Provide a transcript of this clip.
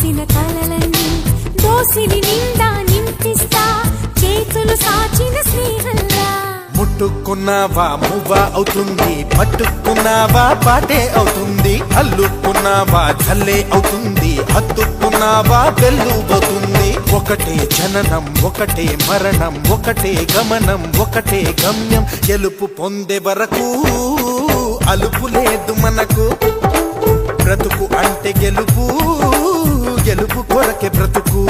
దాచిన కలలన్నీ దోసిలి నిండా నింపిస్తా చేతులు సాచిన స్నేహంలా ముట్టుకున్నావా మువ్వ అవుతుంది, పట్టుకున్నావా పాటే అవుతుంది, అల్లుకున్నావా జల్లే అవుతుంది, హత్తుకున్నావా వెల్లుబోతుంది. ఒకటే జననం ఒకటే మరణం ఒకటే గమనం ఒకటే గమ్యం, గెలుపు పొందే వరకు అలుపు లేదు మనకు. బ్రతుకు అంటే గెలుపు, గెలుపు కొరకే బ్రతుకు.